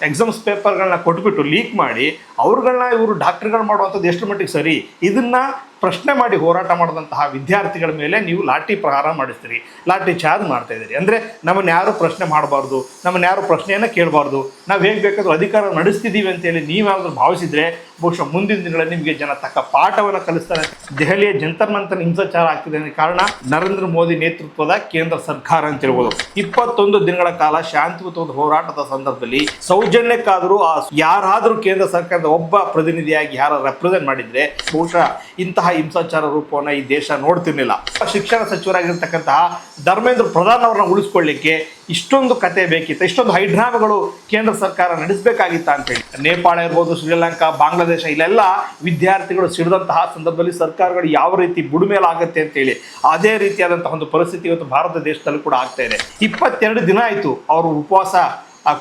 Exams ಪೇಪರ್ಗಳನ್ನ ಕೊಟ್ಬಿಟ್ಟು leak ಮಾಡಿ ಅವ್ರುಗಳನ್ನ ಇವರು ಡಾಕ್ಟರ್ಗಳು ಮಾಡುವಂಥದ್ದು ಎಷ್ಟು ಮಟ್ಟಿಗೆ ಸರಿ? ಇದನ್ನು ಪ್ರಶ್ನೆ ಮಾಡಿ ಹೋರಾಟ ಮಾಡಿದಂತಹ ವಿದ್ಯಾರ್ಥಿಗಳ ಮೇಲೆ ನೀವು ಲಾಠಿ ಪ್ರಹಾರ ಮಾಡಿಸ್ತೀರಿ, ಲಾಠಿ ಚಾರ್ಜ್ ಮಾಡ್ತಾ ಇದ್ದೀರಿ. ಅಂದರೆ ನಮ್ಮನ್ನು ಯಾರು ಪ್ರಶ್ನೆ ಮಾಡಬಾರ್ದು, ನಮ್ಮನ್ನು ಯಾರು ಪ್ರಶ್ನೆಯನ್ನು ಕೇಳಬಾರ್ದು, ನಾವು ಹೇಗೆ ಬೇಕಾದರೂ ಅಧಿಕಾರ ನಡೆಸ್ತಿದ್ದೀವಿ ಅಂತೇಳಿ ನೀವ್ಯಾವುದಾದ್ರು ಭಾವಿಸಿದರೆ ಬಹುಶಃ ಮುಂದಿನ ದಿನಗಳಲ್ಲಿ ನಿಮಗೆ ಜನ ತಕ್ಕ ಪಾಠವನ್ನು ಕಲಿಸ್ತಾರೆ. ದೆಹಲಿಯ ಜಂತರ್ ಮಂತರ್ ಹಿಂಸಾಚಾರ ಆಗ್ತಿದೆ ಅನ್ನೋ ಕಾರಣ ನರೇಂದ್ರ ಮೋದಿ ನೇತೃತ್ವದ ಕೇಂದ್ರ ಸರ್ಕಾರ ಅಂತ ಹೇಳ್ಬೋದು 21 ದಿನಗಳ ಕಾಲ ಶಾಂತಿಯುತವಾದ ಹೋರಾಟದ ಸಂದರ್ಭದಲ್ಲಿ ಸೌಜನ್ಯಕ್ಕಾದರೂ ಯಾರಾದರೂ ಕೇಂದ್ರ ಸರ್ಕಾರದ ಒಬ್ಬ ಪ್ರತಿನಿಧಿಯಾಗಿ ಯಾರು ರೆಪ್ರೆಸೆಂಟ್ ಮಾಡಿದ್ರೆ ಬಹುಶಃ ಇಂತಹ ಹಿಂಸಾಚಾರ ರೂಪವನ್ನು ಈ ದೇಶ ನೋಡ್ತಿರ್ಲಿಲ್ಲ. ಶಿಕ್ಷಣ ಸಚಿವರಾಗಿರ್ತಕ್ಕಂತಹ ಧರ್ಮೇಂದ್ರ ಪ್ರಧಾನ್ ಅವರನ್ನ ಉಳಿಸ್ಕೊಳ್ಳಿಕ್ಕೆ ಇಷ್ಟೊಂದು ಕತೆ ಬೇಕಿತ್ತು, ಇಷ್ಟೊಂದು ಹೈಡ್ರಾಮಗಳು ಕೇಂದ್ರ ಸರ್ಕಾರ ನಡೆಸಬೇಕಾಗಿತ್ತ ಅಂತೇಳಿ. ನೇಪಾಳ ಇರ್ಬೋದು, ಶ್ರೀಲಂಕಾ, ಬಾಂಗ್ಲಾದೇಶ ಇಲ್ಲೆಲ್ಲ ವಿದ್ಯಾರ್ಥಿಗಳು ಸಿಡಿದಂತಹ ಸಂದರ್ಭದಲ್ಲಿ ಸರ್ಕಾರಗಳು ಯಾವ ರೀತಿ ಬುಡುಮೇಲಾಗುತ್ತೆ ಅಂತೇಳಿ ಅದೇ ರೀತಿಯಾದಂತಹ ಒಂದು ಪರಿಸ್ಥಿತಿ ಇವತ್ತು ಭಾರತ ದೇಶದಲ್ಲಿ ಕೂಡ ಆಗ್ತಾ ಇದೆ. 22 ದಿನ ಆಯಿತು ಅವರು ಉಪವಾಸ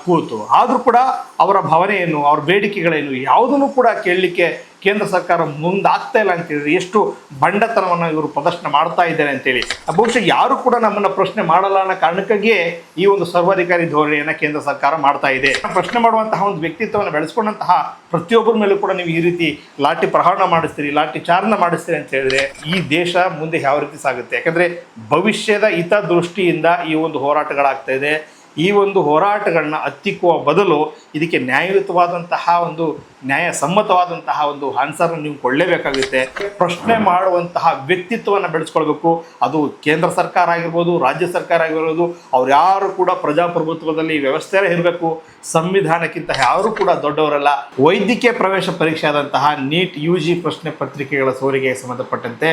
ಕೂತು, ಆದರೂ ಕೂಡ ಅವರ ಭಾವನೆ ಏನು, ಅವ್ರ ಬೇಡಿಕೆಗಳೇನು ಯಾವುದನ್ನು ಕೂಡ ಕೇಳಲಿಕ್ಕೆ ಕೇಂದ್ರ ಸರ್ಕಾರ ಮುಂದಾಗ್ತಾ ಇಲ್ಲ ಅಂತೇಳಿದ್ರೆ ಎಷ್ಟು ಬಂಡತನವನ್ನು ಇವರು ಪ್ರದರ್ಶನ ಮಾಡ್ತಾ ಇದ್ದಾರೆ ಅಂತೇಳಿ. ಬಹುಶಃ ಯಾರು ಕೂಡ ನಮ್ಮನ್ನು ಪ್ರಶ್ನೆ ಮಾಡಲ್ಲ ಅನ್ನೋ ಕಾರಣಕ್ಕಾಗಿಯೇ ಈ ಒಂದು ಸರ್ವಾಧಿಕಾರಿ ಧೋರಣೆಯನ್ನು ಕೇಂದ್ರ ಸರ್ಕಾರ ಮಾಡ್ತಾ ಇದೆ. ಪ್ರಶ್ನೆ ಮಾಡುವಂತಹ ಒಂದು ವ್ಯಕ್ತಿತ್ವವನ್ನು ಬೆಳೆಸ್ಕೊಂಡಂತಹ ಪ್ರತಿಯೊಬ್ಬರ ಮೇಲೂ ಕೂಡ ನೀವು ಈ ರೀತಿ ಲಾಠಿ ಪ್ರಹಾರ ಮಾಡಿಸ್ತೀರಿ, ಲಾಠಿ ಚಾರ್ಜ್ ಮಾಡಿಸ್ತೀರಿ ಅಂತ ಹೇಳಿದ್ರೆ ಈ ದೇಶ ಮುಂದೆ ಯಾವ ರೀತಿ ಸಾಗುತ್ತೆ? ಯಾಕಂದರೆ ಭವಿಷ್ಯದ ಹಿತದೃಷ್ಟಿಯಿಂದ ಈ ಒಂದು ಹೋರಾಟಗಳಾಗ್ತಾ ಇದೆ. ಈ ಒಂದು ಹೋರಾಟಗಳನ್ನ ಹತ್ತಿಕ್ಕುವ ಬದಲು ಇದಕ್ಕೆ ನ್ಯಾಯಯುತವಾದಂತಹ ಒಂದು ನ್ಯಾಯಸಮ್ಮತವಾದಂತಹ ಒಂದು ಆನ್ಸರ್ನ ನೀವು ಕೊಳ್ಳೇಬೇಕಾಗುತ್ತೆ. ಪ್ರಶ್ನೆ ಮಾಡುವಂತಹ ವ್ಯಕ್ತಿತ್ವವನ್ನು ಬೆಳೆಸ್ಕೊಳ್ಬೇಕು. ಅದು ಕೇಂದ್ರ ಸರ್ಕಾರ ಆಗಿರ್ಬೋದು, ರಾಜ್ಯ ಸರ್ಕಾರ ಆಗಿರ್ಬೋದು, ಅವ್ರು ಯಾರು ಕೂಡ ಪ್ರಜಾಪ್ರಭುತ್ವದಲ್ಲಿ ವ್ಯವಸ್ಥೆ ಇರಬೇಕು. ಸಂವಿಧಾನಕ್ಕಿಂತ ಯಾರು ಕೂಡ ದೊಡ್ಡವರಲ್ಲ. ವೈದ್ಯಕೀಯ ಪ್ರವೇಶ ಪರೀಕ್ಷೆ ಆದಂತಹ ನೀಟ್ UG ಪ್ರಶ್ನೆ ಪತ್ರಿಕೆಗಳ ಸೋರಿಕೆಗೆ ಸಂಬಂಧಪಟ್ಟಂತೆ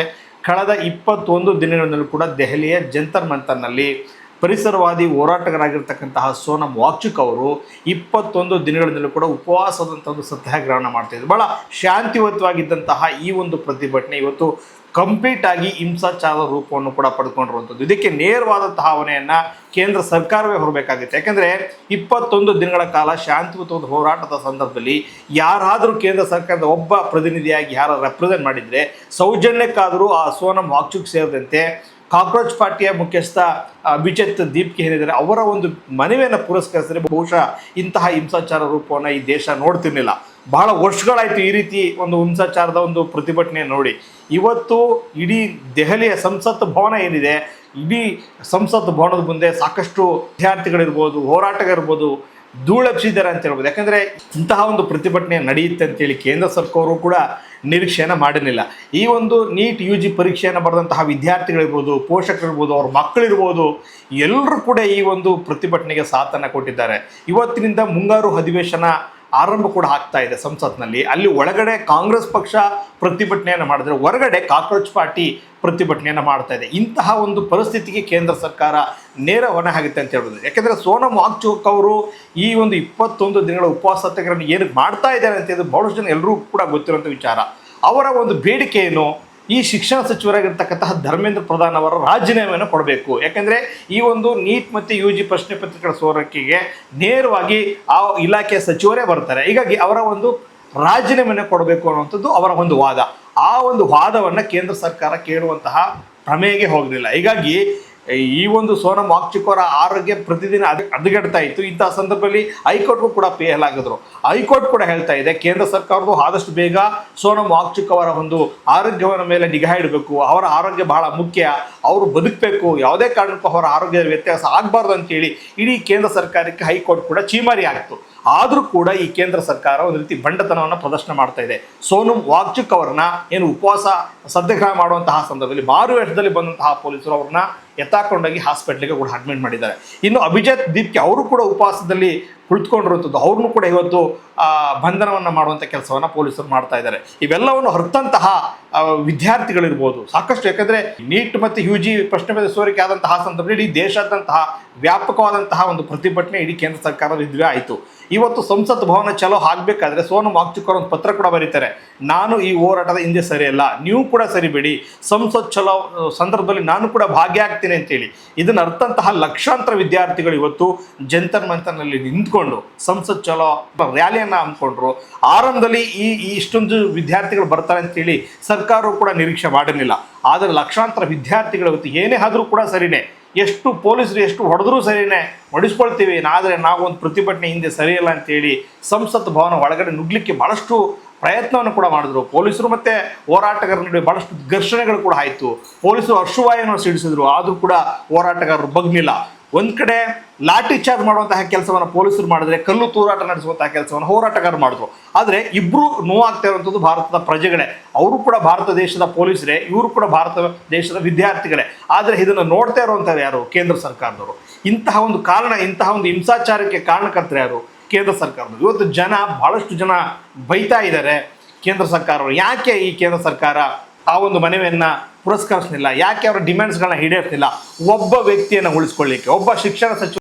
ಕಳೆದ 21 ದಿನಗಳಲ್ಲೂ ಕೂಡ ದೆಹಲಿಯ ಜಂತರ್ ಮಂತರ್ನಲ್ಲಿ ಪರಿಸರವಾದಿ ಹೋರಾಟಗಾರರಾಗಿರ್ತಕ್ಕಂತಹ ಸೋನಮ್ ವಾಂಗ್ಚುಕ್ ಅವರು 21 ದಿನಗಳಿಂದಲೂ ಕೂಡ ಉಪವಾಸದಂಥ ಒಂದು ಸತ್ಯಾಗ್ರಹವನ್ನು ಮಾಡ್ತಾಯಿದ್ರು. ಭಾಳ ಶಾಂತಿಯುತವಾಗಿದ್ದಂತಹ ಈ ಒಂದು ಪ್ರತಿಭಟನೆ ಇವತ್ತು ಕಂಪ್ಲೀಟ್ ಆಗಿ ಹಿಂಸಾಚಾರದ ರೂಪವನ್ನು ಕೂಡ ಪಡ್ಕೊಂಡಿರುವಂಥದ್ದು. ಇದಕ್ಕೆ ನೇರವಾದಂತಹ ಹೊಣೆಯನ್ನು ಕೇಂದ್ರ ಸರ್ಕಾರವೇ ಹೊರಬೇಕಾಗುತ್ತೆ. ಯಾಕೆಂದರೆ 21 ದಿನಗಳ ಕಾಲ ಶಾಂತಿಯುತವಾದ ಹೋರಾಟದ ಸಂದರ್ಭದಲ್ಲಿ ಯಾರಾದರೂ ಕೇಂದ್ರ ಸರ್ಕಾರದ ಒಬ್ಬ ಪ್ರತಿನಿಧಿಯಾಗಿ ಯಾರು ರೆಪ್ರೆಸೆಂಟ್ ಮಾಡಿದರೆ ಸೌಜನ್ಯಕ್ಕಾದರೂ ಆ ಸೋನಮ್ ವಾಂಗ್ಚುಕ್ ಸೇರಿದಂತೆ ಕಾಕ್ರೋಚ್ ಪಾರ್ಟಿಯ ಮುಖ್ಯಸ್ಥ ಅಭಿಜಿತ್ ದೀಪ್ಗೆ ಏನಿದ್ದಾರೆ ಅವರ ಒಂದು ಮನವಿಯನ್ನು ಪುರಸ್ಕರಿಸಿದರೆ ಬಹುಶಃ ಇಂತಹ ಹಿಂಸಾಚಾರ ರೂಪವನ್ನು ಈ ದೇಶ ನೋಡ್ತಿರ್ಲಿಲ್ಲ. ಬಹಳ ವರ್ಷಗಳಾಯಿತು ಈ ರೀತಿ ಒಂದು ಹಿಂಸಾಚಾರದ ಒಂದು ಪ್ರತಿಭಟನೆ ನೋಡಿ. ಇವತ್ತು ಇಡೀ ದೆಹಲಿಯ ಸಂಸತ್ ಭವನ ಏನಿದೆ, ಇಡೀ ಸಂಸತ್ ಭವನದ ಮುಂದೆ ಸಾಕಷ್ಟು ವಿದ್ಯಾರ್ಥಿಗಳಿರ್ಬೋದು, ಹೋರಾಟಗಾರರ್ಬೋದು ಧೂಳೆಬ್ಸಿದ್ದಾರೆ ಅಂತ ಹೇಳ್ಬೋದು. ಯಾಕಂದರೆ ಇಂತಹ ಒಂದು ಪ್ರತಿಭಟನೆ ನಡೆಯುತ್ತೆ ಅಂತೇಳಿ ಕೇಂದ್ರ ಸರ್ಕಾರವು ಕೂಡ ನಿರೀಕ್ಷೆಯನ್ನು ಮಾಡಿರಲಿಲ್ಲ. ಈ ಒಂದು ನೀಟ್ UG ಪರೀಕ್ಷೆಯನ್ನು ಬರೆದಂತಹ ವಿದ್ಯಾರ್ಥಿಗಳಿರ್ಬೋದು, ಪೋಷಕರಿರ್ಬೋದು, ಅವ್ರ ಮಕ್ಕಳಿರ್ಬೋದು, ಎಲ್ಲರೂ ಕೂಡ ಈ ಒಂದು ಪ್ರತಿಭಟನೆಗೆ ಸಾಥನ್ನು ಕೊಟ್ಟಿದ್ದಾರೆ. ಇವತ್ತಿನಿಂದ ಮುಂಗಾರು ಅಧಿವೇಶನ ಆರಂಭ ಕೂಡ ಆಗ್ತಾ ಇದೆ ಸಂಸತ್ನಲ್ಲಿ. ಅಲ್ಲಿ ಒಳಗಡೆ ಕಾಂಗ್ರೆಸ್ ಪಕ್ಷ ಪ್ರತಿಭಟನೆಯನ್ನು ಮಾಡಿದ್ರೆ ಹೊರಗಡೆ ಕಾಕ್ರೋಚ್ ಪಾರ್ಟಿ ಪ್ರತಿಭಟನೆಯನ್ನು ಮಾಡ್ತಾ ಇದೆ. ಇಂತಹ ಒಂದು ಪರಿಸ್ಥಿತಿಗೆ ಕೇಂದ್ರ ಸರ್ಕಾರ ನೇರ ಹೊಣೆ ಆಗುತ್ತೆ ಅಂತ ಹೇಳ್ಬೋದು. ಯಾಕೆಂದರೆ ಸೋನಮ್ ವಾಂಗ್ಚುಕ್ ಅವರು ಈ ಒಂದು 21 ದಿನಗಳ ಉಪವಾಸ ಸತ್ಯಾಗ್ರಹವನ್ನು ಏನಕ್ಕೆ ಮಾಡ್ತಾ ಇದ್ದಾರೆ ಅಂತ ಹೇಳಿದ್ರೆ ಬಹಳಷ್ಟು ಜನ ಎಲ್ಲರೂ ಕೂಡ ಗೊತ್ತಿರುವಂಥ ವಿಚಾರ. ಅವರ ಒಂದು ಬೇಡಿಕೆ ಏನು? ಈ ಶಿಕ್ಷಣ ಸಚಿವರಾಗಿರ್ತಕ್ಕಂತಹ ಧರ್ಮೇಂದ್ರ ಪ್ರಧಾನ್ ಅವರ ರಾಜೀನಾಮೆಯನ್ನು ಕೊಡಬೇಕು. ಯಾಕೆಂದರೆ ಈ ಒಂದು ನೀಟ್ ಮತ್ತು UG ಪ್ರಶ್ನೆ ಪತ್ರಿಕೆಗಳ ಸೋರಿಕೆಗೆ ನೇರವಾಗಿ ಆ ಇಲಾಖೆಯ ಸಚಿವರೇ ಬರ್ತಾರೆ. ಹೀಗಾಗಿ ಅವರ ಒಂದು ರಾಜೀನಾಮೆಯನ್ನು ಕೊಡಬೇಕು ಅನ್ನುವಂಥದ್ದು ಅವರ ಒಂದು ವಾದ. ಆ ಒಂದು ವಾದವನ್ನು ಕೇಂದ್ರ ಸರ್ಕಾರ ಕೇಳುವಂತಹ ಪ್ರಮೇಯಗೆ ಹೋಗಲಿಲ್ಲ. ಹೀಗಾಗಿ ಈ ಒಂದು ಸೋನಮ್ ವಾಂಗ್ಚುಕ್ ಅವರ ಆರೋಗ್ಯ ಪ್ರತಿದಿನ ಹದಗೆಡ್ತಾ ಇತ್ತು. ಇಂತಹ ಸಂದರ್ಭದಲ್ಲಿ ಹೈಕೋರ್ಟ್ಗೂ ಕೂಡ ಫೇಲಾಗಿದ್ರು. ಹೈಕೋರ್ಟ್ ಕೂಡ ಹೇಳ್ತಾ ಇದೆ ಕೇಂದ್ರ ಸರ್ಕಾರದ್ದು ಆದಷ್ಟು ಬೇಗ ಸೋನಮ್ ವಾಂಗ್ಚುಕ್ ಅವರ ಒಂದು ಆರೋಗ್ಯದ ಮೇಲೆ ನಿಗಾ ಇಡಬೇಕು. ಅವರ ಆರೋಗ್ಯ ಬಹಳ ಮುಖ್ಯ, ಅವರು ಬದುಕಬೇಕು, ಯಾವುದೇ ಕಾರಣಕ್ಕೂ ಅವರ ಆರೋಗ್ಯದ ವ್ಯತ್ಯಾಸ ಆಗಬಾರ್ದು ಅಂತೇಳಿ ಇಡೀ ಕೇಂದ್ರ ಸರ್ಕಾರಕ್ಕೆ ಹೈಕೋರ್ಟ್ ಕೂಡ ಚೀಮಾರಿ ಆಗಿತ್ತು. ಆದರೂ ಕೂಡ ಈ ಕೇಂದ್ರ ಸರ್ಕಾರ ಒಂದು ರೀತಿ ಬಂಡತನವನ್ನು ಪ್ರದರ್ಶನ ಮಾಡ್ತಾ ಇದೆ. ಸೋನಮ್ ವಾಂಗ್ಚುಕ್ ಅವರನ್ನ ಏನು ಉಪವಾಸ ಸತ್ಯಾಗ್ರಹ ಮಾಡುವಂತಹ ಸಂದರ್ಭದಲ್ಲಿ ಮಾರು ವೇಷದಲ್ಲಿ ಬಂದಂತಹ ಪೊಲೀಸರು ಅವ್ರನ್ನ ಎತ್ತಾಕೊಂಡೋಗಿ ಹಾಸ್ಪಿಟ್ಲಿಗೆ ಕೂಡ ಅಡ್ಮಿಟ್ ಮಾಡಿದ್ದಾರೆ. ಇನ್ನು ಅಭಿಜಿತ್ ದೀಪ್ಗೆ ಅವರು ಕೂಡ ಉಪವಾಸದಲ್ಲಿ ಕುಳಿತುಕೊಂಡಿರುವಂಥದ್ದು, ಅವ್ರನ್ನೂ ಕೂಡ ಇವತ್ತು ಬಂಧನವನ್ನು ಮಾಡುವಂಥ ಕೆಲಸವನ್ನು ಪೊಲೀಸರು ಮಾಡ್ತಾ ಇದ್ದಾರೆ. ಇವೆಲ್ಲವನ್ನು ಹೊರತಂತಹ ವಿದ್ಯಾರ್ಥಿಗಳಿರ್ಬೋದು ಸಾಕಷ್ಟು. ಯಾಕಂದರೆ ನೀಟ್ ಮತ್ತು UG ಪ್ರಶ್ನೆ ಮೇಲೆ ಸೋರಿಕೆ ಆದಂತಹ ಸಂದರ್ಭದಲ್ಲಿ ಇಡೀ ದೇಶಾದ್ಯಂತಹ ವ್ಯಾಪಕವಾದಂತಹ ಒಂದು ಪ್ರತಿಭಟನೆ ಇಡೀ ಕೇಂದ್ರ ಸರ್ಕಾರದ ವಿರುದ್ಧ ಆಯಿತು. ಇವತ್ತು ಸಂಸತ್ ಭವನ ಚಲೋ ಆಗಬೇಕಾದ್ರೆ ಸೋನಮ್ ವಾಂಗ್ಚುಕ್ ಅವರು ಒಂದು ಪತ್ರ ಕೂಡ ಬರೀತಾರೆ, ನಾನು ಈ ಹೋರಾಟದ ಹಿಂದೆ ಸರಿಯಲ್ಲ, ನೀವು ಕೂಡ ಸರಿಬೇಡಿ, ಸಂಸತ್ ಚಲೋ ಸಂದರ್ಭದಲ್ಲಿ ನಾನು ಕೂಡ ಭಾಗಿಯಾಗ್ತೀನಿ ಅಂತೇಳಿ. ಇದನ್ನು ಅರ್ಥಂತಹ ಲಕ್ಷಾಂತರ ವಿದ್ಯಾರ್ಥಿಗಳು ಇವತ್ತು ಜಂತರ್ ಮಂತರ್ನಲ್ಲಿ ನಿಂತ್ಕೊಂಡು ಸಂಸತ್ ಚಲೋ ರ್ಯಾಲಿಯನ್ನು ಹಮ್ಮಿಕೊಂಡ್ರು. ಆರಂಭದಲ್ಲಿ ಇಷ್ಟೊಂದು ವಿದ್ಯಾರ್ಥಿಗಳು ಬರ್ತಾರೆ ಅಂತೇಳಿ ಸರ್ಕಾರವು ಕೂಡ ನಿರೀಕ್ಷೆ ಮಾಡಿರಲಿಲ್ಲ. ಆದರೆ ಲಕ್ಷಾಂತರ ವಿದ್ಯಾರ್ಥಿಗಳು ಇವತ್ತು ಏನೇ ಆದರೂ ಕೂಡ ಸರಿನೇ ಎಷ್ಟು ಪೊಲೀಸರು ಎಷ್ಟು ಹೊಡೆದ್ರೂ ಸರಿನೇ ಹೊಡಿಸ್ಕೊಳ್ತೀವಿ, ಆದರೆ ನಾವೊಂದು ಪ್ರತಿಭಟನೆ ಹಿಂದೆ ಸರಿಯಲ್ಲ ಅಂತೇಳಿ ಸಂಸತ್ ಭವನ ಒಳಗಡೆ ನುಗ್ಲಿಕ್ಕೆ ಭಾಳಷ್ಟು ಪ್ರಯತ್ನವನ್ನು ಕೂಡ ಮಾಡಿದ್ರು. ಪೊಲೀಸರು ಮತ್ತು ಹೋರಾಟಗಾರರ ನಡುವೆ ಭಾಳಷ್ಟು ಘರ್ಷಣೆಗಳು ಕೂಡ ಆಯಿತು. ಪೊಲೀಸರು ಅಶ್ರುವಾಯುವನ್ನು ಸಿಡಿಸಿದ್ರು, ಆದರೂ ಕೂಡ ಹೋರಾಟಗಾರರು ಬಗ್ನಿಲ್ಲ. ಒಂದು ಕಡೆ ಲಾಠಿ ಚಾರ್ಜ್ ಮಾಡುವಂತಹ ಕೆಲಸವನ್ನು ಪೊಲೀಸರು ಮಾಡಿದ್ರೆ, ಕಲ್ಲು ತೂರಾಟ ನಡೆಸುವಂತಹ ಕೆಲಸವನ್ನು ಹೋರಾಟಗಾರರು ಮಾಡಿದ್ರು. ಆದರೆ ಇಬ್ಬರು ನೋವಾಗ್ತಾ ಇರುವಂಥದ್ದು ಭಾರತದ ಪ್ರಜೆಗಳೇ. ಅವರು ಕೂಡ ಭಾರತ ದೇಶದ ಪೊಲೀಸರೇ, ಇವರು ಕೂಡ ಭಾರತ ದೇಶದ ವಿದ್ಯಾರ್ಥಿಗಳೇ. ಆದರೆ ಇದನ್ನು ನೋಡ್ತಾ ಇರುವಂಥವ್ರು ಯಾರು? ಕೇಂದ್ರ ಸರ್ಕಾರದವರು. ಇಂತಹ ಒಂದು ಕಾರಣ, ಇಂತಹ ಒಂದು ಹಿಂಸಾಚಾರಕ್ಕೆ ಕಾರಣಕರ್ತರು ಯಾರು? ಕೇಂದ್ರ ಸರ್ಕಾರದವರು. ಇವತ್ತು ಬಹಳಷ್ಟು ಜನ ಬೈತಾ ಇದ್ದಾರೆ ಕೇಂದ್ರ ಸರ್ಕಾರವರು. ಯಾಕೆ ಈ ಕೇಂದ್ರ ಸರ್ಕಾರ ಆ ಒಂದು ಮನವಿಯನ್ನು ಪುರಸ್ಕರಿಸಲಿಲ್ಲ? ಯಾಕೆ ಅವರ ಡಿಮ್ಯಾಂಡ್ಸ್ಗಳನ್ನ ಈಡೇರಿಸಲಿಲ್ಲ? ಒಬ್ಬ ವ್ಯಕ್ತಿಯನ್ನು ಉಳಿಸ್ಕೊಳ್ಳಿಕ್ಕೆ, ಒಬ್ಬ ಶಿಕ್ಷಣ ಸಚಿವ